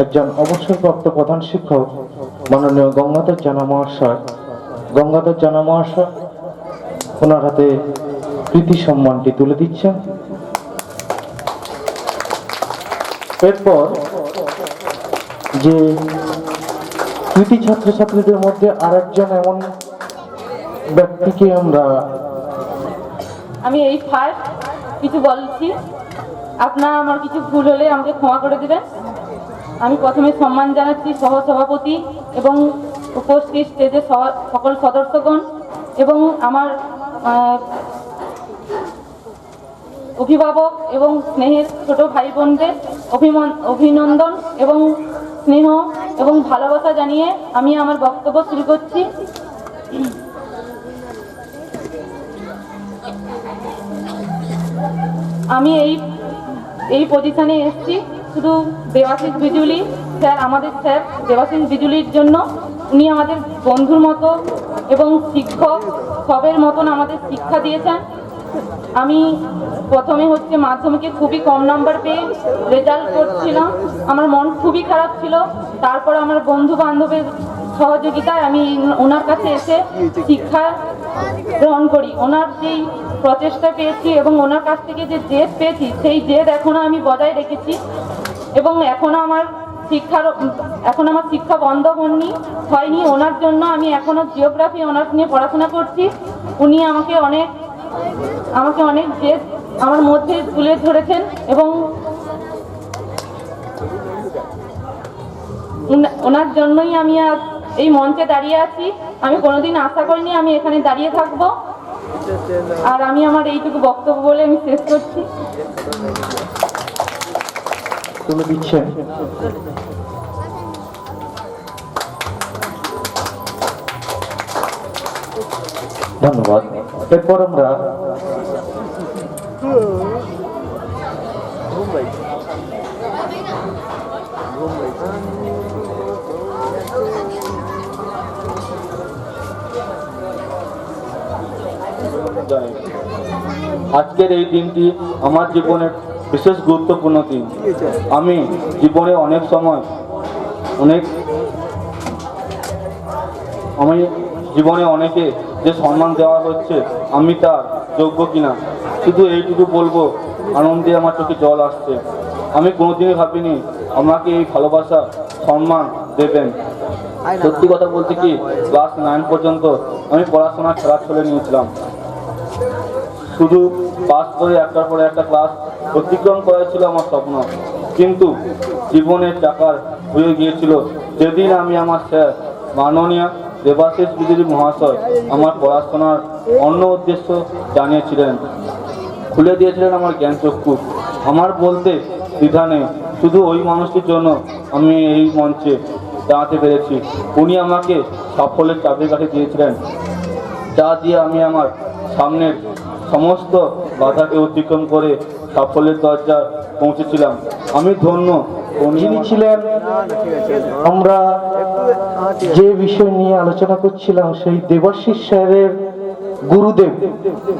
একজন অবসরপ্রাপ্ত প্রধান শিক্ষক মাননীয় গঙ্গাধর জানা মহাশয়, ওনার হাতে কৃতি সম্মানটি তুলে দিচ্ছেন। এরপর যে কৃতি ছাত্রছাত্রীদের মধ্যে আরেকজন এমন ব্যক্তিকে আমি এই ফার্স্ট কিছু বলছি, আপনারা আমার কিছু ভুল হলে আমাকে ক্ষমা করে দেবেন। আমি প্রথমে সম্মান জানাচ্ছি সহসভাপতি এবং উপস্থিত স্টেজের সকল সদস্যগণ এবং আমার অভিভাবক এবং স্নেহের ছোট ভাই বোনদের অভিনন্দন এবং স্নেহ এবং ভালোবাসা জানিয়ে আমি আমার বক্তব্য শুরু করছি। আমি এই পজিশনে এসেছি শুধু দেবাশিস বিজুলি স্যার, আমাদের স্যার দেবাশিস বিজুলির জন্য। উনি আমাদের বন্ধুর মতো এবং শিক্ষক সবের মতন আমাদের শিক্ষা দিয়েছেন। আমি প্রথমে মাধ্যমিকে খুবই কম নাম্বার পেয়ে রেজাল্ট করছিলাম, আমার মন খুবই খারাপ ছিল। তারপর আমার বন্ধু বান্ধবের সহযোগিতায় আমি ওনার কাছে এসে শিক্ষা গ্রহণ করি। ওনার যেই প্রচেষ্টা পেয়েছি এবং ওনার কাছ থেকে যে জেদ পেয়েছি সেই জেদ এখনো আমি বজায় রেখেছি এবং এখনো আমার শিক্ষা বন্ধ হয়নি। ওনার জন্য আমি এখনো জিওগ্রাফি অনার্স নিয়ে পড়াশোনা করছি। উনি আমাকে অনেক জেদ আমার মধ্যে তুলে ধরেছেন এবং ওনার জন্যই আমি আজ এই মঞ্চে দাঁড়িয়ে আছি। আমি কোনোদিন আশা করিনি আমি এখানে দাঁড়িয়ে থাকবো। আর আমি আমার এইটুকু বক্তব্য বলে আমি শেষ করছি। তুলে দিচ্ছেন। ধন্যবাদ। এরপর আমরা আজকের এই দিনটি আমার জীবনের বিশেষ গুরুত্বপূর্ণ দিন। আমি জীবনে অনেকে যে সম্মান দেওয়া হচ্ছে আমি তার যোগ্য কিনা শুধু এইটুকু বলবো, আনন্দে আমার চোখে জল আসছে। আমি কোনোদিনই ভাবিনি আমাকে এই ভালোবাসা সম্মান দেবেন। সত্যি কথা বলতে কি, ক্লাস 9 পর্যন্ত আমি পড়াশোনা ছেড়ে নিয়েছিলাম। শুধু পাস করে একটার পরে একটা ক্লাস অতিক্রম করা ছিল আমার স্বপ্ন, কিন্তু জীবনের চাকার হয়ে গিয়েছিল যেদিন আমি আমার স্যার মাননীয় দেবাশিস বিজুলি মহাশয় আমার পড়াশোনার অন্য উদ্দেশ্য জানিয়েছিলেন, খুলে দিয়েছিলেন আমার জ্ঞান চক্ষু। আমার বলতে দ্বিধা নেই, শুধু ওই মানুষটির জন্য আমি এই মঞ্চে দাঁড়াতে পেরেছি। উনি আমাকে সাফল্যের চাবিকাঠি দিয়েছিলেন, যা দিয়ে আমি আমার সামনের সমস্ত বাধাকে অতিক্রম করে সাফল্যের দরজা পৌঁছেছিলাম। আমি ধন্য। যিনি ছিলেন, আমরা যে বিষয় নিয়ে আলোচনা করছিলাম সেই দেবাশিস স্যারের গুরুদেব,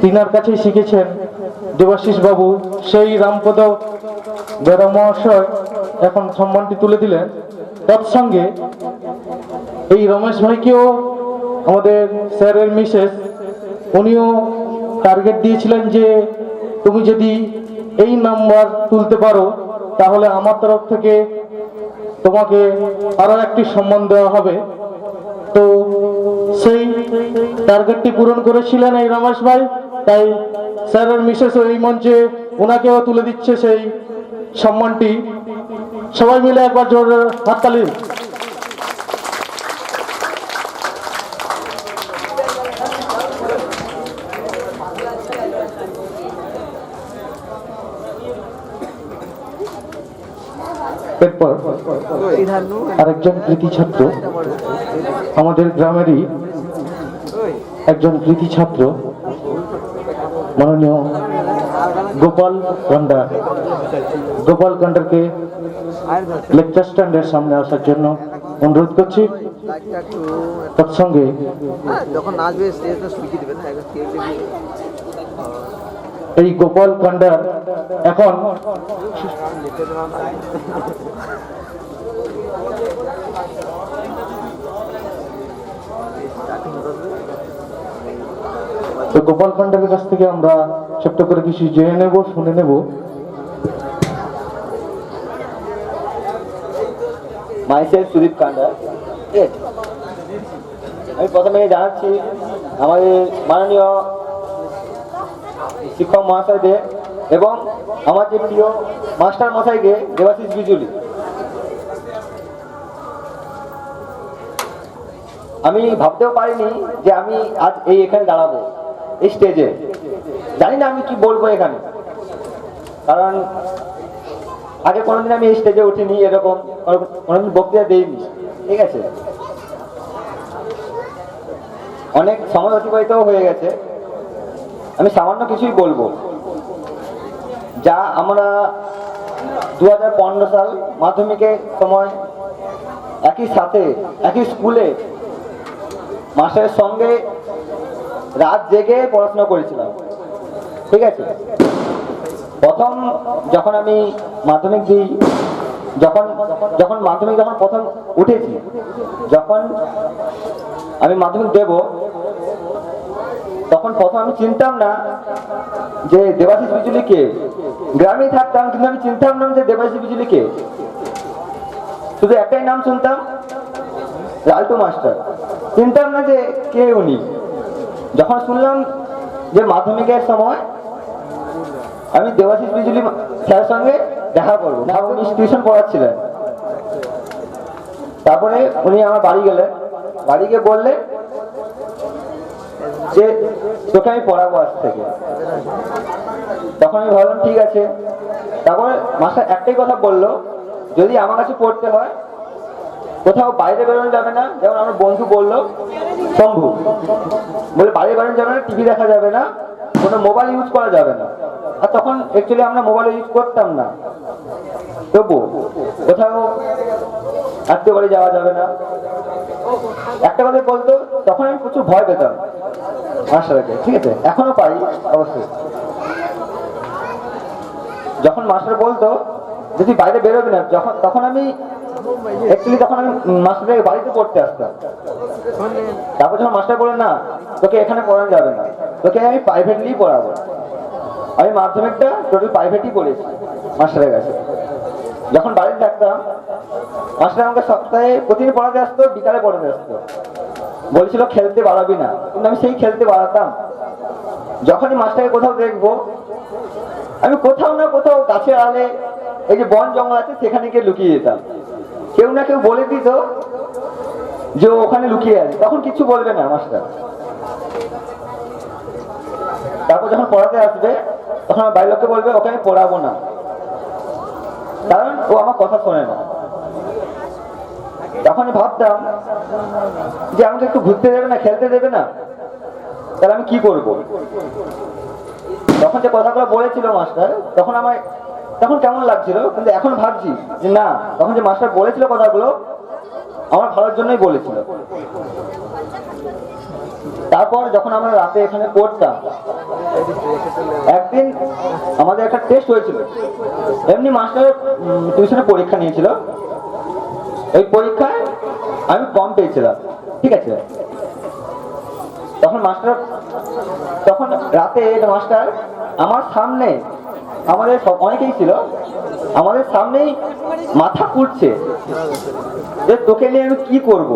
তিনার কাছেই শিখেছেন দেবাশিস বাবু। সেই রামপদ বেরা মহাশয় এখন সম্মানটি তুলে দিলেন। তৎসঙ্গে এই রমেশ ভাইকেও আমাদের স্যারের মিসেস, উনিও টার্গেট দিয়েছিলেন যে তুমি যদি এই নাম্বার তুলতে পারো তাহলে আমার তরফ থেকে তোমাকে আরো একটি সম্মান দেওয়া হবে। তো সেই টার্গেটটি পূরণ করেছিলেন এই রমেশ ভাই, তাই স্যারের মিসেস এই মঞ্চে ওনাকেও তুলে দিচ্ছে সেই সম্মানটি। সবাই মিলে একবার জোরে হাততালি। এরপর আরেকজন কৃতি ছাত্র, আমাদের গ্রামেরই একজন কৃতি ছাত্র মাননীয় গোপাল কন্ডারকে লেকচার স্ট্যান্ডের সামনে আসার জন্য অনুরোধ করছি। তৎসঙ্গে এই গোপাল কন্ডার এখন তো গোপাল ভান্ডারের কাছ থেকে আমরা ছোট্ট করে কিছু জেনে নেব, শুনে নেব। মাইসেল সুদীপ কান্ডা। আমি প্রথমে জানাচ্ছি আমাদের মাননীয় শিক্ষক মহাশয়দের এবং আমার যে প্রিয় মাস্টার মশাইকে, দেবাশিস বিজুলি। আমি ভাবতেও পারিনি যে আমি আজ এখানে দাঁড়াবো, এই স্টেজে। জানি না আমি কি বলবো এখানে, কারণ আগে কোনোদিন আমি এই স্টেজে উঠিনি, এরকম কোনোদিন বক্তৃতা দিইনি, ঠিক আছে। অনেক সময় অতিবাহিত হয়ে গেছে, আমি সামান্য কিছুই বলবো। যা আমরা 2015 সাল মাধ্যমিকের সময় একই সাথে একই স্কুলে মাস্টারের সঙ্গে রাত জেগে পড়াশোনা করেছিলাম, ঠিক আছে। প্রথম যখন আমি মাধ্যমিক দিই, যখন মাধ্যমিক যখন প্রথম উঠেছি, যখন আমি মাধ্যমিক দেব, তখন প্রথম আমি চিনতাম না যে দেবাশিস বিজুলি কে। গ্রামেই থাকতাম, কিন্তু আমি চিনতাম না যে দেবাশিস বিজুলি কে। শুধু একটাই নাম শুনতাম, লালটু মাস্টার। চিনতাম না যে কে উনি। যখন শুনলাম যে মাধ্যমিকের সময় আমি দেবাশিস বিজুলি স্যারের সঙ্গে দেখা করবো, না উনি টিউশন পড়াচ্ছিলেন। তারপরে উনি আমার বাড়ি গেলেন, বাড়ি গিয়ে বললেন যে তোকে আমি পড়াবো আজ থেকে। তখন আমি ভাবলাম ঠিক আছে। তারপরে মাস্টার একটাই কথা বললো, যদি আমার কাছে পড়তে হয় কোথাও বাইরে বেরোনো যাবে না। যেমন আমার বন্ধু বললো শম্ভু, বলে বাইরে বেরোনো যাবে না, টিভি দেখা যাবে না, কোনো মোবাইল ইউজ করা যাবে না। আর তখন অ্যাকচুয়ালি আমরা মোবাইল ইউজ করতাম না, তবু কোথাও আত্মীয় বাড়ি যাওয়া যাবে না। একটা কথা বলতো, তখন আমি প্রচুর ভয় পেতাম মাস্টারকে, ঠিক আছে, এখনো পাই অবশ্যই। যখন মাস্টার বলতো যে তুই বাইরে বেরোবি না, তখন আমি মাস্টারের বাড়িতে পড়তে আসতাম। তারপর যখন মাস্টার বললেন না তোকে এখানে পড়ানো যাবে না, তোকে আমি প্রাইভেটলি পড়াবো। আমি মাধ্যমিকটা টোটাল প্রাইভেটই পড়েছি মাস্টারের কাছে। যখন বাড়িতে থাকতাম, মাস্টার আমাকে সপ্তাহে প্রতিদিন পড়াতে আসতো, বিকালে পড়াতে আসতো। বলছিল খেলতে বাড়াবি না, কিন্তু আমি সেই খেলতে বাড়াতাম। যখনই মাস্টারকে কোথাও দেখবো, আমি কোথাও না কোথাও গাছের আড়ালে, এই যে বন জঙ্গল আছে, সেখানে গিয়ে লুকিয়ে যেতাম। কেউ না কেউ বলে দিত যে ওখানে লুকিয়ে আছে, তখন কিছু বলবে না মাস্টার। তারপর যখন পড়াতে আসবে, তখন আমার বাড়ির লোককে বলবে ওকে আমি পড়াবো না, কারণ ও আমার কথা শোনে না। তখন ভাবতাম যে আমাকে একটু ঘুরতে দেবে না, খেলতে দেবে না, তাহলে আমি কি করব। তখন যে কথাগুলো বলেছিল মাস্টার, তখন কেমন লাগছিল, কিন্তু এখন ভাবছি যে না, তখন যে মাস্টার বলেছিল কথাগুলো আমার ভালোর জন্যই বলেছিল। তারপর যখন আমরা রাতে এখানে পড়তাম, একদিন আমাদের একটা টেস্ট হয়েছিল। এমনি মাস্টার টিউশনে পরীক্ষা নিয়েছিল, ওই পরীক্ষায় আমি কম পেয়েছিলাম, ঠিক আছে। তখন রাতে মাস্টার আমার সামনে, আমাদের সব অনেকেই ছিল, আমাদের সামনেই মাথা কুটছে যে তোকে নিয়ে আমি কি করব।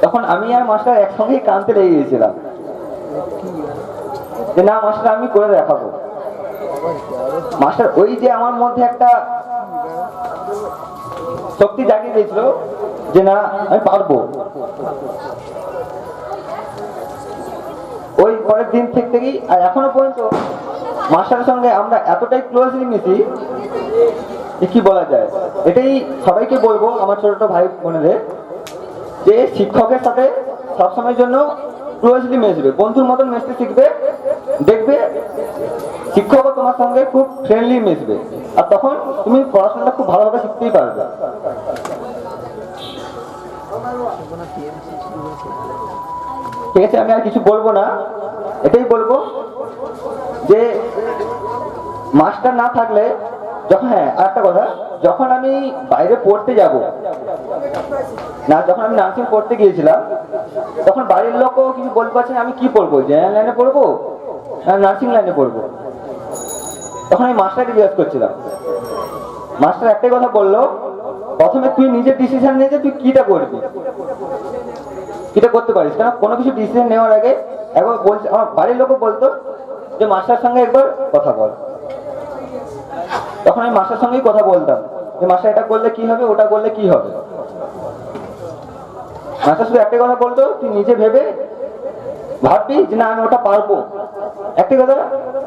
তখন আমি আর মাস্টার একসঙ্গেই কাঁদতে লেগে গেছিলাম যে না মাস্টার, আমি করে দেখাবো। মাস্টার ওই যে আমার মধ্যে একটা শক্তি জাগিয়ে দিয়েছিল যে না আমি পারবো। ওই পরের দিন থেকেই আর এখনো পর্যন্ত মাস্টারের সঙ্গে আমরা এতটাই ক্লোজলি মিশি, কি বলা যায়। এটাই সবাইকে বলবো, আমার ছোট ছোট ভাই বোনেদের, যে শিক্ষকের সাথে সবসময়ের জন্য ক্লোজলি মিশবে, বন্ধুর মতন মিশতে শিখবে। দেখবে শিক্ষকও তোমার সঙ্গে খুব ফ্রেন্ডলি মিশবে, আর তখন তুমি পড়াশোনাটা খুব ভালোভাবে শিখতেই পারবে। ঠিক আছে, আমি আর কিছু বলবো না, এটাই বলবো যে মাস্টার না থাকলে, যখন আর একটা কথা, যখন আমি বাইরে পড়তে যাব না, যখন আমি নার্সিং পড়তে গিয়েছিলাম, তখন বাড়ির লোকও কিছু বলতে পারছে না আমি কি পড়বো, জেনারেল লাইনে পড়বো না নার্সিং লাইনে পড়বো। তখন আমি মাস্টারকে জিজ্ঞাসা করছিলাম, মাস্টার একটাই কথা বললো, প্রথমে তুই নিজের ডিসিশন নিয়ে যে তুই কিটা করবি, কিটা করতে পারিস। কারণ কোনো কিছু ডিসিশন নেওয়ার আগে একবার বলছে, আমার বাড়ির লোকও বলতো যে মাস্টার সঙ্গে একবার কথা বল। তখন আমি মাস্টার সঙ্গেই কথা বলতাম যে মাস্টার এটা করলে কি হবে, ওটা করলে কি হবে। মাস্টার শুধু একটাই কথা বলতো, তুই নিজে ভেবে ভাববি যে না আমি ওটা পারবো। একটাই কথা,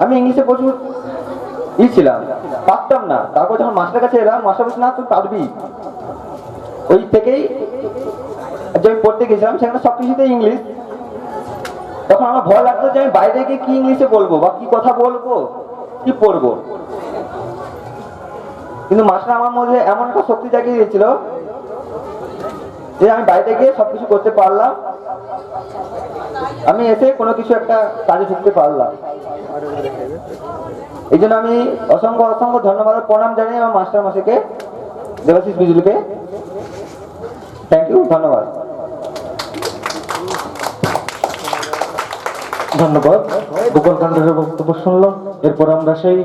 আমি ইংলিশে প্রচুর ছিলাম, পারতাম না। তারপর যখন মাস্টার কাছে এলাম, মাস্টার বলছে না তুই পারবি। ওই থেকেই যে আমি পড়তে গেছিলাম সেখানে সবকিছুতে ইংলিশ। তখন আমার ভয় লাগতো যে আমি বাইরে গিয়ে কি ইংলিশে বলবো বা কি কথা বলবো, কি পড়বো। কিন্তু মাস্টার আমার মধ্যে এমন একটা শক্তি জাগিয়ে দিয়েছিল যে আমি বাইরে গিয়ে সবকিছু করতে পারলাম, আমি এসে কোনো কিছু একটা কাজে ঢুকতে পারলাম। এই জন্য আমি অসংখ্য অসংখ্য ধন্যবাদ প্রণাম জানাই আমার মাস্টার মশাইকে, দেবাশিস বিজুলিকে। থ্যাংক ইউ, ধন্যবাদ। ধন্যবাদ। গোপাল কান্ডারের বক্তব্য শুনলাম। এরপর আমরা সেই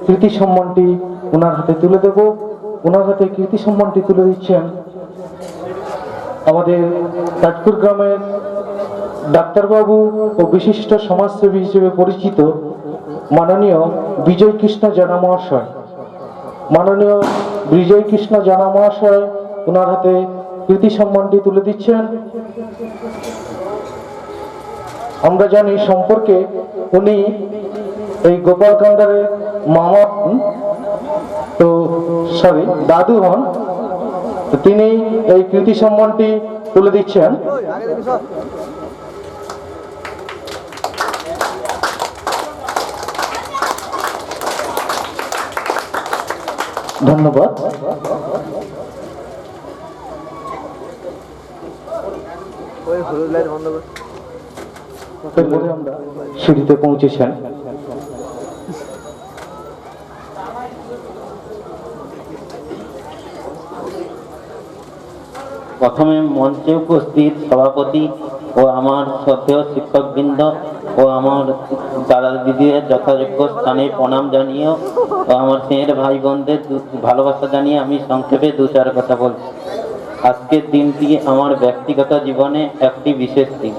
কৃতি সম্মানটি ওনার হাতে তুলে দেব। ওনার হাতে কৃতি সম্মানটি তুলে দিচ্ছেন আমাদের তাজপুর গ্রামের ডাক্তারবাবু ও বিশিষ্ট সমাজসেবী হিসেবে পরিচিত মাননীয় বিজয় কৃষ্ণ জানা মহাশয়। মাননীয় বিজয় কৃষ্ণ জানা মহাশয় ওনার হাতে কৃতি সম্মানটি তুলে দিচ্ছেন। আমরা জানি সম্পর্কে উনি এই গোপাল কান্ডারের মামা তো সরি দাদু হন। তিনি এই কৃতি সম্মানটি তুলে দিচ্ছেন। ধন্যবাদ। সিঁড়িতে পৌঁছেছেন। প্রথমে মঞ্চে উপস্থিত সভাপতি ও আমার শ্রদ্ধেয় শিক্ষকবৃন্দ ও আমার দাদা দিদিদের যথাযোগ্য স্থানে প্রণাম জানিয়ে ও আমার স্নেহের ভাই বোনদের ভালোবাসা জানিয়ে আমি সংক্ষেপে দু চার কথা বলছি। আজকের দিনটি আমার ব্যক্তিগত জীবনে একটি বিশেষ দিন।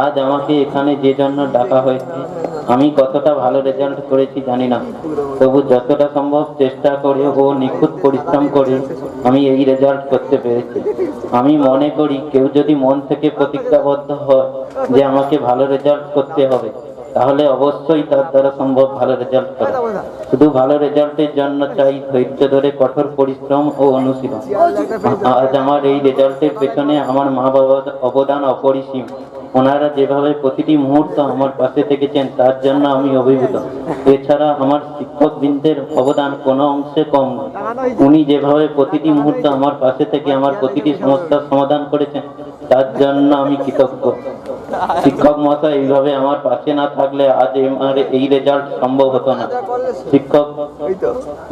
আজ আমাকে এখানে যে জন্য ডাকা হয়েছে, আমি কতটা ভালো রেজাল্ট করেছি জানি না, তবু যতটা সম্ভব চেষ্টা করে ও নিখুঁত পরিশ্রম করে আমি এই রেজাল্ট করতে পেরেছি। আমি মনে করি কেউ যদি মন থেকে প্রতিজ্ঞাবদ্ধ হয় যে আমাকে ভালো রেজাল্ট করতে হবে, তাহলে অবশ্যই তার দ্বারা সম্ভব ভালো রেজাল্ট করা। শুধু ভালো রেজাল্টের জন্য চাই ধৈর্য ধরে কঠোর পরিশ্রম ও অনুশীলন। আজ আমার এই রেজাল্টের পেছনে আমার মা বাবার অবদান অপরিসীম। ওনারা যেভাবে প্রতিটি মুহূর্ত আমার পাশে থেকেছেন তার জন্য আমি অভিভূত। এছাড়া আমার শিক্ষকবৃন্দের অবদান কোনো অংশে কম নয়। উনি যেভাবে প্রতিটি মুহূর্ত আমার পাশে থেকে আমার প্রতিটি সমস্যার সমাধান করেছেন তার জন্য আমি কৃতজ্ঞ। শিক্ষক মহাশয় এইভাবে আমার পাশে না থাকলে আজ আমার এই রেজাল্ট সম্ভব হতো না। শিক্ষক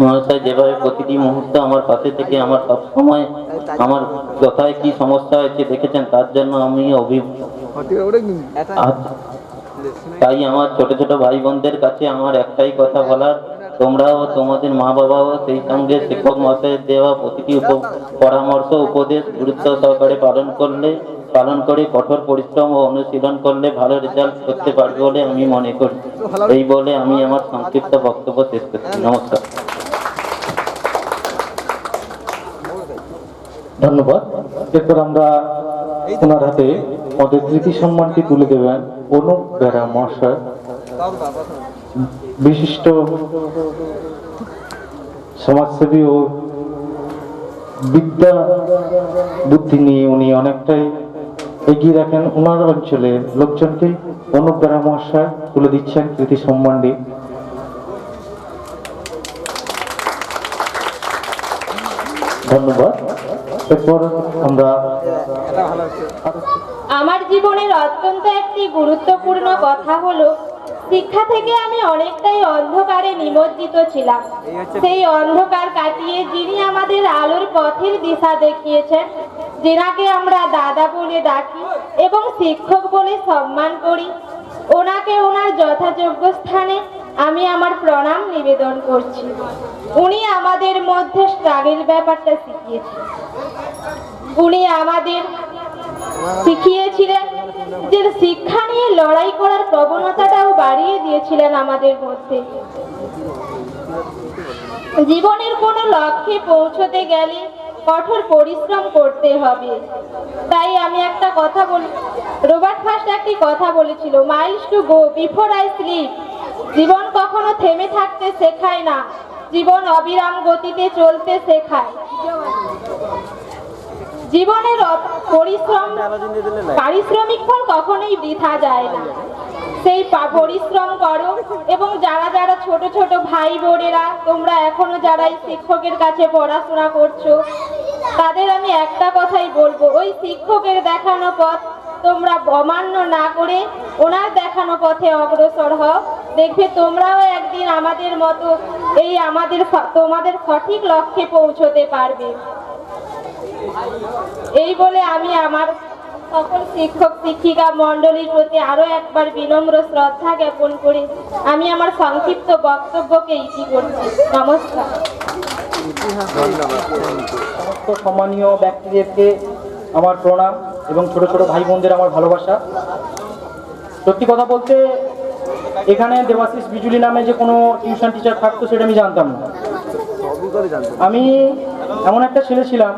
মহাশয় যেভাবে প্রতিটি মুহূর্ত আমার পাশে থেকে আমার সব সময় আমার কোথায় কি সমস্যা হয়েছে দেখেছেন তার জন্য আমি অভিভূত। তাই আমার ছোট ছোট ভাই বোনদের কাছে আমার একটাই কথা বলার, তোমরাও তোমাদের মা বাবাও সেই সঙ্গে শিক্ষক মহাশয়ের দেওয়া প্রতিটি পরামর্শ উপদেশ গুরুত্ব সহকারে পালন করে কঠোর পরিশ্রম ও অনুশীলন করলে ভালো রেজাল্ট করতে পারবে বলে আমি মনে করি। এই বলে আমি আমার সংক্ষিপ্ত বক্তব্য শেষ করছি। নমস্কার। ধন্যবাদ। এরপর আমরা ওনার হাতে আমাদের কৃতি সম্মানটি তুলে দেবেন অনুপ বেরা মহাশয়। বিশিষ্ট সমাজসেবী ও বিদ্যা বুদ্ধি নিয়ে উনি অনেকটাই এগিয়ে রাখেন ওনার অঞ্চলের লোকজনকে। অনুপ বেরা মহাশয় তুলে দিচ্ছেন কৃতি সম্মানটি। ধন্যবাদ। এরপর আমরা আমার জীবনের অত্যন্ত একটি গুরুত্বপূর্ণ কথা হলো, শিক্ষা থেকে আমি অনেকটাই অন্ধকারে নিমজ্জিত ছিলাম। সেই অন্ধকার কাটিয়ে যিনি আমাদের আলোর পথের দিশা দেখিয়েছেন, যেনাকে আমরা দাদা বলে ডাকি, এবং শিক্ষক বলে সম্মান করি। ওনাকে ওনার যথাযোগ্য স্থানে আমি আমার প্রণাম নিবেদন করছি। উনি আমাদের মধ্যে স্ট্রাগল ব্যাপারটা শিখিয়েছেন। উনি আমাদের শিখিয়েছিলেন যে শিক্ষা নিয়ে লড়াই করার প্রবণতাটাও বাড়িয়ে দিয়েছিলেন আমাদের মধ্যে। জীবনের কোনো লক্ষ্যে পৌঁছতে গেলে কঠোর পরিশ্রম করতে হবে। তাই আমি একটা কথা বলি, রবার্ট ফার্স্ট একটি কথা বলেছিল, miles to go before I sleep. জীবন কখনো থেমে থাকতে শেখায় না, জীবন অবিরাম গতিতে চলতে শেখায়। জীবনের পারিশ্রমিক ফল কখনোই বৃথা যায় না। সেই পরিশ্রম করো। এবং যারা যারা ছোট ছোট ভাই বোনেরা তোমরা এখনো যারা এই শিক্ষকের কাছে পড়াশোনা করছো, তাদের আমি একটা কথাই বলবো, ওই শিক্ষকের দেখানো পথ তোমরা অমান্য না করে ওনার দেখানো পথে অগ্রসর হও। দেখবে তোমরাও একদিন আমাদের মতো এই তোমাদের সঠিক লক্ষ্যে পৌঁছতে পারবে। এই বলে আমি আমার সকল শিক্ষক শিক্ষিকা মণ্ডলীর প্রতি আরো একবার বিনম্র শ্রদ্ধা জ্ঞাপন করে আমি আমার সংক্ষিপ্ত বক্তব্যকে ইতি করছি। নমস্কার। সমস্ত সম্মানীয় ব্যক্তিদেরকে আমার প্রণাম এবং ছোট ছোট ভাই বোনদের আমার ভালোবাসা। সত্যি কথা বলতে এখানে দেবাশিস বিজুলি নামে যে কোনো টিউশন টিচার থাকতো সেটা আমি জানতাম না। আমি এমন একটা ছেলে ছিলাম,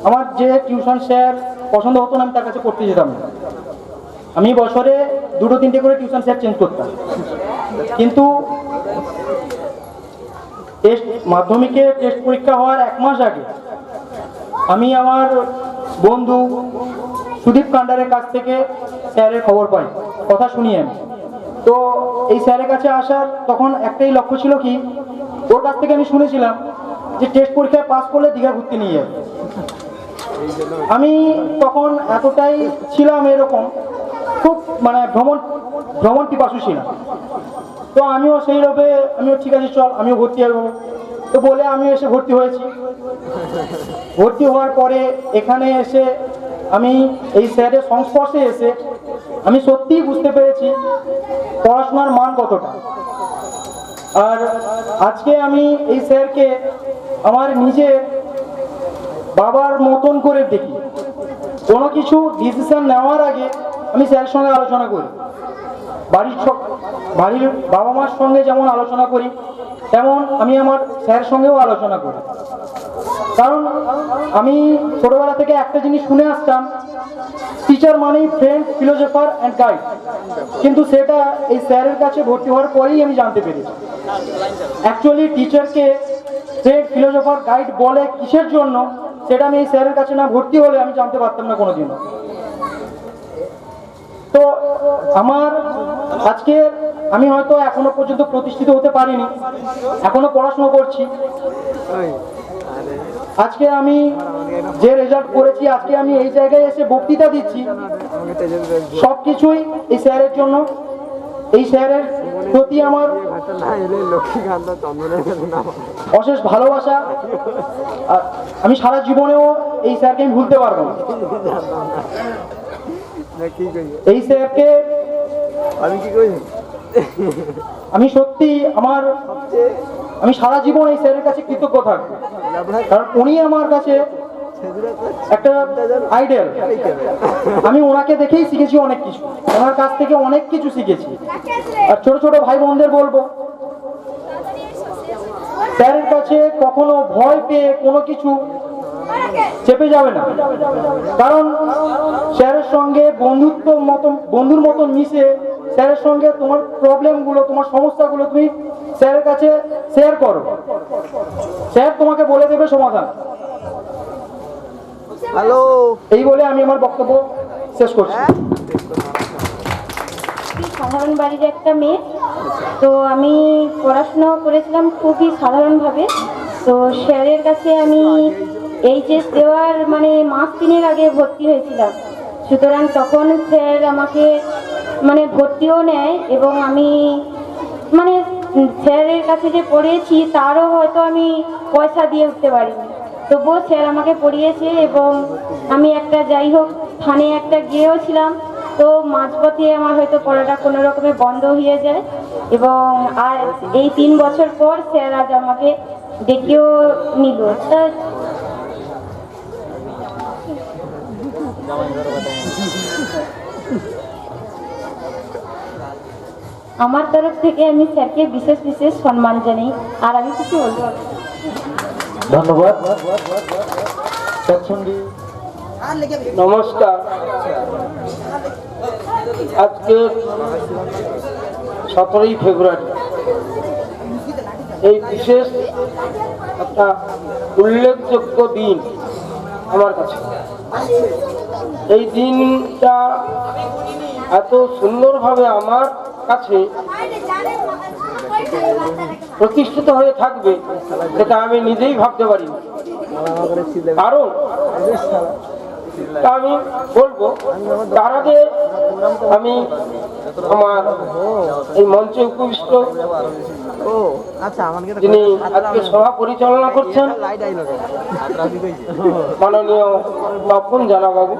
আমার যে টিউশন স্যার পছন্দ হতো না আমি তার কাছে পড়তে যেতাম না। আমি বছরে 2-3টে করে টিউশন স্যার চেঞ্জ করতাম। কিন্তু মাধ্যমিকে টেস্ট পরীক্ষা হওয়ার 1 মাস আগে আমি আমার বন্ধু সুদীপ কান্ডারের কাছ থেকে স্যারের খবর পাই, কথা শুনি আমি। তো এই স্যারের কাছে আসার তখন একটাই লক্ষ্য ছিল কি, ওর কাছ থেকে আমি শুনেছিলাম যে টেস্ট পরীক্ষায় পাস করলে দীঘা ঘুরতে নিয়ে যাবে। আমি তখন এতটাই ছিলাম এরকম, খুব মানে ভ্রমণ পিপাসু ছিলাম। তো আমিও সেই লোভে আমিও ঠিক আছে চল আমিও ভর্তি হবো, তো বলে আমিও এসে ভর্তি হয়েছি। ভর্তি হওয়ার পরে এখানে এসে আমি এই স্যারের সংস্পর্শে এসে আমি সত্যিই বুঝতে পেরেছি পড়াশোনার মান কতটা। আর আজকে আমি এই স্যারকে আমার নিজের বাবার মতন করে দেখি। কোনো কিছু ডিসিশন নেওয়ার আগে আমি স্যারের সঙ্গে আলোচনা করি, বাড়ির বাবা মার সঙ্গে যেমন আলোচনা করি তেমন আমি আমার স্যারের সঙ্গেও আলোচনা করি। কারণ আমি ছোটবেলা থেকে একটা জিনিস শুনে আসতাম, টিচার মানেই ফ্রেন্ড, ফিলোসফার অ্যান্ড গাইড। কিন্তু সেটা এই স্যারের কাছে ভর্তি হওয়ার পরেই আমি জানতে পেরেছি অ্যাকচুয়ালি টিচারকে ফ্রেন্ড, ফিলোসফার, গাইড বলে কিসের জন্য, সেটা আমি এই স্যারের কাছে না ভর্তি হলে আমি জানতে পারতাম না কোনোদিনও। তো আমার আজকে আমি হয়তো এখনো পর্যন্ত প্রতিষ্ঠিত হতে পারিনি, এখনো পড়াশোনা করছি। আজকে আমি যে রেজাল্ট করেছি, আজকে আমি এই জায়গায় এসে বক্তৃতা দিচ্ছি, সবকিছুই এই স্যারের জন্য। এই স্যারের প্রতি আমার অশেষ ভালোবাসা। আর আমি সারা জীবনেও এই স্যারকে আমি ভুলতে পারবো না। এই স্যারকে আমি সত্যি আমি সারা জীবন এই স্যারের কাছে কৃতজ্ঞ থাকবো, কারণ উনি আমার কাছে একটা আইডল। আমি ওনাকে দেখেই শিখেছি অনেক কিছু, ওনার কাছ থেকে অনেক কিছু শিখেছি। আর ছোট ছোট ভাই বোনদের বলবো, স্যারের কাছে কখনো ভয় পেয়ে কোনো কিছু চেপে যাবে না, কারণ স্যারের সঙ্গে বন্ধুর মতন মিশে স্যারের সঙ্গে তোমার প্রবলেমগুলো, তোমার সমস্যাগুলো তুমি স্যারের কাছে শেয়ার করো, স্যার তোমাকে বলে দেবে সমাধান। এই বলে আমি আমার বক্তব্য শেষ করছি। সাধারণ বাড়ির একটা মেয়ে, তো আমি পড়াশোনা করেছিলাম খুবই সাধারণভাবে। তো স্যারের কাছে আমি এইচএস দেওয়ার মানে মাস 3 আগে ভর্তি হয়েছিলাম। সুতরাং তখন স্যার আমাকে মানে ভর্তিও নেয়, এবং আমি মানে স্যারের কাছে যে পড়িয়েছি তারও হয়তো আমি পয়সা দিয়ে উঠতে পারিনি, তবুও স্যার আমাকে পড়িয়েছে। এবং আমি একটা যাই হোক স্থানে একটা গিয়েও ছিলাম, তো মাঝপথে আমার হয়তো পড়াটা কোনো রকমে বন্ধ হয়ে যায়, এবং আর এই 3 বছর পর স্যার আজ আমাকে ডেকেও নিল। তা আমার তরফ থেকে আমি স্যারকে বিশেষ বিশেষ সম্মান জানাই, আর আমি কিছু বলতে পারবো না। ধন্যবাদ। তৎসঙ্গে নমস্কার। আজকে 17ই ফেব্রুয়ারি, এই বিশেষ একটা উল্লেখযোগ্য দিন আমার কাছে। এই দিনটা এত সুন্দরভাবে আমার কাছে প্রতিষ্ঠিত হয়ে থাকবে সেটা আমি নিজেই ভাবতে পারি। কারণ আমি বলবো, তার আগে আমি আমার এই মঞ্চে উপবিষ্ট যিনি আজকে সভা পরিচালনা করছেন মাননীয় তপন জানা বাবু,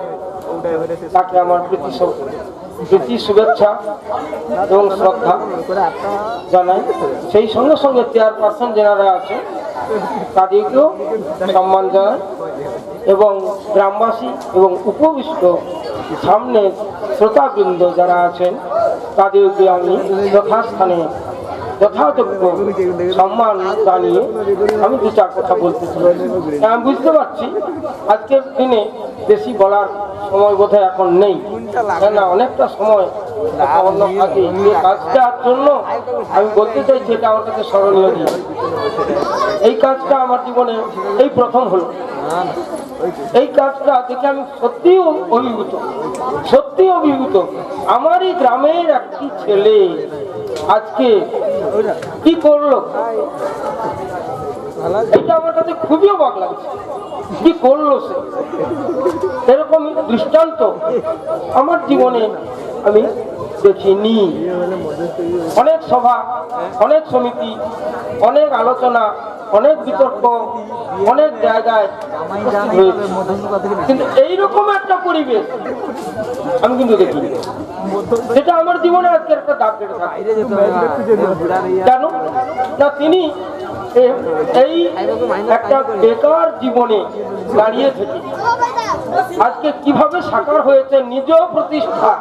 তাকে আমার প্রীতি শুভেচ্ছা এবং শ্রদ্ধা জানাই। সেই সঙ্গে সঙ্গে চেয়ারপারসন যারা আছেন তাদেরকেও সম্মান জানাই, এবং গ্রামবাসী এবং উপবিষ্ট সামনে শ্রোতাবৃন্দ যারা আছেন তাদেরকে আমি যথাস্থানে যথাযোগ্য সম্মান জানিয়ে আমি 2-4 কথা বলতে চাই। আমি বুঝতে পারছি আজকের দিনে বেশি বলার সময় বোধহয় এখন নেই, কেননা অনেকটা সময় অন্য কাজে এই কাজটার জন্য আমি বলতে চাইছি এটা আমার কাছে স্মরণীয় দিন। এই কাজটা আমার জীবনে এই প্রথম হলো। এই কাজটা দেখে আমি সত্যি অভিভূত। আমারই গ্রামের একটি ছেলে আজকে কি করলো, এটা আমার কাছে খুবই অবাক লাগছে। কি করলো সে, এরকম দৃষ্টান্ত আমার জীবনে আমি দেখিনি। অনেক সভা, অনেক সমিতি, অনেক আলোচনা, অনেক বিতর্ক, অনেক জায়গায় কিন্তু এইরকম একটা পরিবেশ আমি কিন্তু দেখিনি। সেটা আমার জীবনে আজকে একটা দাগ কেটে থাকে। কেন না, তিনি এই একটা বেকার জীবনে দাঁড়িয়ে থেকে আজকে কিভাবে সাকার হয়েছে নিজ প্রতিষ্ঠা,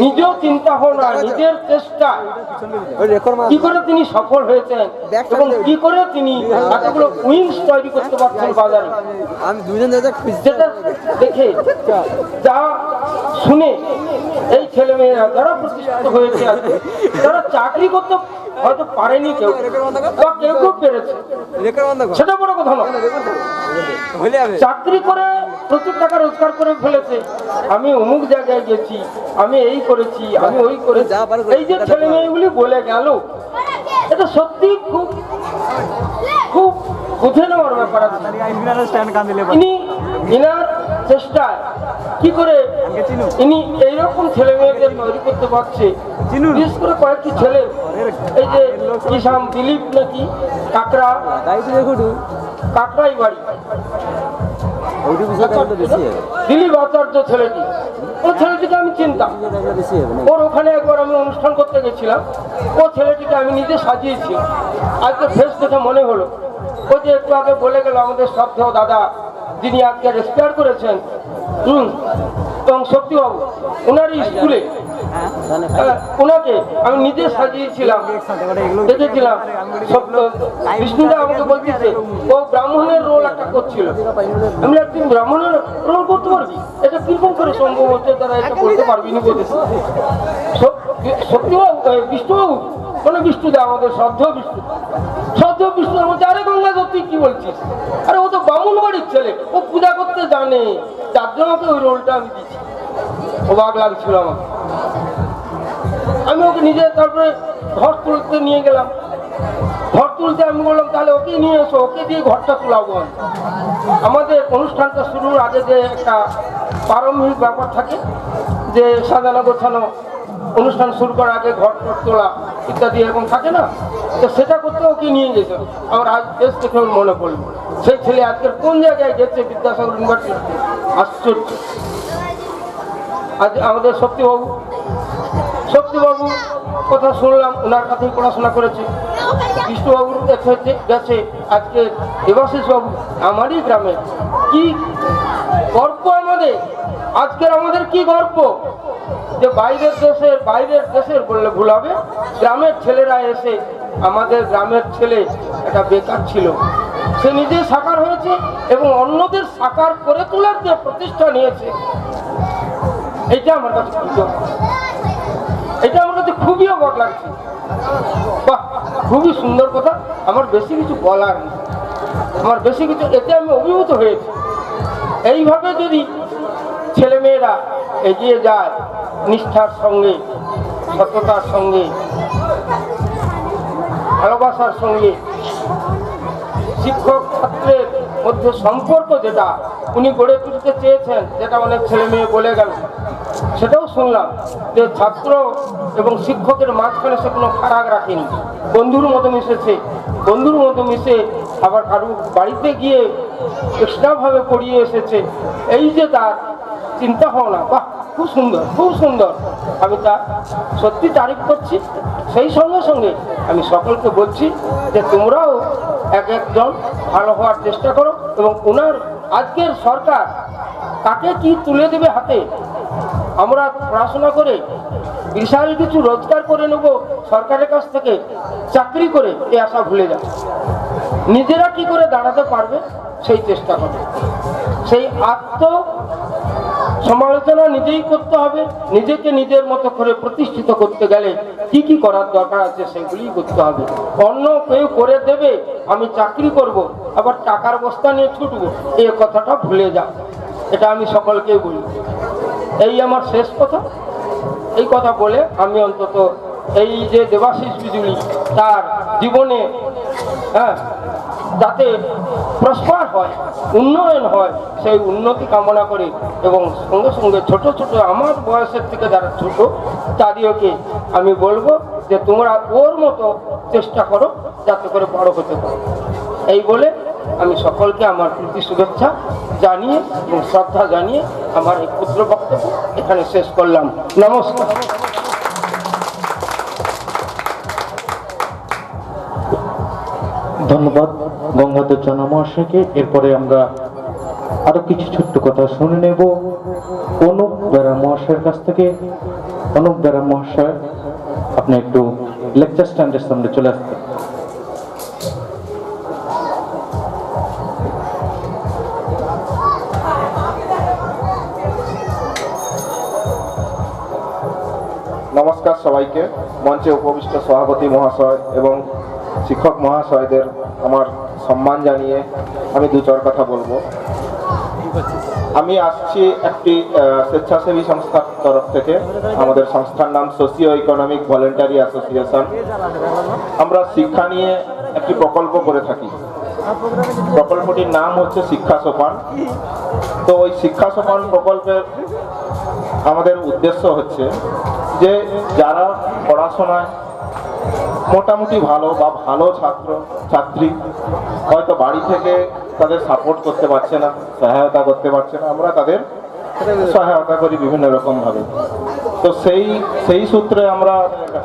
নিজ চিন্তা ভাবনা, নিজের চেষ্টা, কি করে তিনি সফল হয়েছেন এবং কি করে তিনি এতগুলো উইংস তৈরি করতে পারছেন বাজারে, যেটা দেখে যা শুনে এই ছেলেমেয়েরা যারা প্রতিষ্ঠিত হয়েছে আজকে, যারা চাকরি করতে হয়তো পারেনি কেউ বা কেউ পেরেছে, সেটা বড় কথা নয়। চাকরি করে প্রচুর টাকা রোজগার করে ফেলেছে, আমি অমুক জায়গায় গেছি, আমি এই করেছি, আমি ওই করেছি, এই যে ছেলে মেয়েগুলি বলে গেল, এটা সত্যি খুব খুব বুঝে নেওয়ার ব্যাপার আছে। ইনার চেষ্টায় কি করে ইনি এইরকম ছেলে মেয়েদের তৈরি করতে পারছে। বিশেষ করে কয়েকটি ছেলে, এই যে কিষাম দিলীপ নাকি কাকড়াই বাড়ি, দিলীপ আচার্য ছেলেটি, ও ছেলেটিকে আমি চিনতাম। ওর ওখানে একবার আমি অনুষ্ঠান করতে গেছিলাম, ও ছেলেটিকে আমি নিজে সাজিয়েছি। আজকে ফেস দেখে মনে হলো, ও যে একটু আগে বলে গেল আমাদের শ্রদ্ধেয় দাদা যিনি আজকে রেসপেক্ট করেছেন, এবং শক্তিবাবু, ওনারই স্কুলে ওনাকে আমি নিজে সাজিয়েছিলাম, দেখেছিলাম। বিষ্ণুদা আমাকে বলতেছে ও ব্রাহ্মণের রোল একটা করছিল। আমি একদিন ব্রাহ্মণের রোল করতে পারবি, এটা কিরকম করে সম্ভব হচ্ছে, তারা এটা করতে পারবি না বলেছে। শক্তিবাবু, বিষ্ণুবাবু মানে বিষ্ণুদা, আমাদের শ্রদ্ধেয় বিষ্ণু বলছে, আরে গঙ্গা তুই কি বলছিস, আরে ও তো ব্রাহ্মণ বাড়ির ছেলে, ও পূজা করতে জানে, যার জন্য ওকে ওই রোলটা আমি দিচ্ছি। অবাক লাগছিল আমার। আমি ওকে নিজে তারপরে ঘর তুলতে নিয়ে গেলাম। ঘর তুলতে আমি বললাম তাহলে ওকে নিয়ে এসো, ওকে দিয়ে ঘরটা তুলাবো। আমাদের অনুষ্ঠানটা শুরুর আগে যে একটা প্রারম্ভিক ব্যাপার থাকে, যে সাজানো গোছানো, অনুষ্ঠান শুরু করার আগে ঘর তোলা ইত্যাদি এরকম থাকে না, তো সেটা করতে ওকে নিয়ে যেত। আমার আজ বেশ দেখে মনে পড়ল, সেই ছেলে আজকের কোন জায়গায় গেছে, বিদ্যাসাগর ইউনিভার্সিটি। আশ্চর্য। আজ আমাদের শক্তিবাবু কথা শুনলাম, ওনার কাছেই পড়াশোনা করেছে। কৃষ্ণবাবুর কাছে গেছে আজকে দেবাশিস বাবু, আমারই গ্রামে। কি গর্ব আমাদের, আজকের আমাদের কি গর্ব যে বাইরের দেশের বললে ভুল হবে, গ্রামের ছেলেরা এসে, আমাদের গ্রামের ছেলে একটা বেকার ছিল, সে নিজে সাকার হয়েছে এবং অন্যদের সাকার করে তোলার যে প্রতিষ্ঠা নিয়েছে, এটা আমার কাছে খুবই অবাক লাগছে। বাহ, খুবই সুন্দর কথা। আমার বেশি কিছু বলার নেই, এতে আমি অভিভূত হয়েছি। এইভাবে যদি ছেলেমেয়েরা এগিয়ে যায়, নিষ্ঠার সঙ্গে, সততার সঙ্গে, ভালোবাসার সঙ্গে, শিক্ষক ছাত্রের মধ্যে সম্পর্ক যেটা উনি গড়ে তুলতে চেয়েছেন, যেটা অনেক ছেলে মেয়ে বলে গেল, সেটাও শুনলাম যে ছাত্র এবং শিক্ষকের মাঝখানে সে কোনো ফারাক রাখেনি, বন্ধুর মতো মিশে আবার কারো বাড়িতে গিয়ে এক্সট্রাভাবে পড়িয়ে এসেছে। এই যে তার চিন্তা ভাবনা, বাহ, খুব সুন্দর। আমি তা সত্যি তারিফ করছি। সেই সঙ্গে সঙ্গে আমি সকলকে বলছি যে তোমরাও একজন ভালো হওয়ার চেষ্টা করো, এবং ওনার আজকের সরকার তাকে কি তুলে দেবে হাতে, আমরা পড়াশোনা করে বিশাল কিছু রোজগার করে নেব সরকারের কাছ থেকে, চাকরি করে এই আশা ভুলে যাবে। নিজেরা কি করে দাঁড়াতে পারবে সেই চেষ্টা করবে। সেই সমালোচনা নিজেই করতে হবে। নিজেকে নিজের মতো করে প্রতিষ্ঠিত করতে গেলে কি কি করার দরকার আছে সেগুলি করতে হবে। অন্য কেউ করে দেবে, আমি চাকরি করব, আবার টাকার বস্তা নিয়ে ছুটবো, এই কথাটা ভুলে যাও। এটা আমি সকলকেই বলি। এই আমার শেষ কথা। এই কথা বলে আমি অন্তত এই যে দেবাশিস বিজুলি তার জীবনে যাতে প্রস্পার হয়, উন্নয়ন হয়, সেই উন্নতি কামনা করে, এবং সঙ্গে সঙ্গে ছোট আমার বয়সের থেকে যারা ছোট তাদেরকে আমি বলবো যে তোমরা ওর মতো চেষ্টা করো যাতে করে বড় হতে পারো। এই বলে আমি সকলকে আমার প্রীতি শুভেচ্ছা জানিয়ে এবং শ্রদ্ধা জানিয়ে আমার এই ক্ষুদ্র বক্তব্য এখানে শেষ করলাম। নমস্কার। ধন্যবাদ গঙ্গাধর জানা মহাশয়কে। এরপরে আমরা আরো কিছু ছোট্ট কথা শুনে নেব অনুপ বেরা মহাশয়ের কাছ থেকে। অনুপ বেরা মহাশয়, আপনি একটু লেকচার স্ট্যান্ডের সামনে চলে আসতেন। নমস্কার সবাইকে। মঞ্চে উপবিষ্ট সভাপতি মহাশয় এবং শিক্ষক মহাশয়দের আমার সম্মান জানিয়ে আমি দু চার কথা বলবো। আমি আসছি একটি স্বেচ্ছাসেবী সংস্থার তরফ থেকে। আমাদের সংস্থার নাম সোশিও ইকোনমিক ভলেন্টারি অ্যাসোসিয়েশন। আমরা শিক্ষা নিয়ে একটি প্রকল্প করে থাকি। প্রকল্পটির নাম হচ্ছে শিক্ষা সোপান। তো ওই শিক্ষা সোপান প্রকল্পের আমাদের উদ্দেশ্য হচ্ছে যে যারা পড়াশোনায় মোটামুটি ভালো বা ভালো ছাত্র ছাত্রী, হয়তো বাড়ি থেকে তাদের সাপোর্ট করতে পারছে না, সহায়তা করতে পারছে না, আমরা তাদের সহায়তা করি বিভিন্ন রকম ভাবে। তো সেই সূত্রে আমরা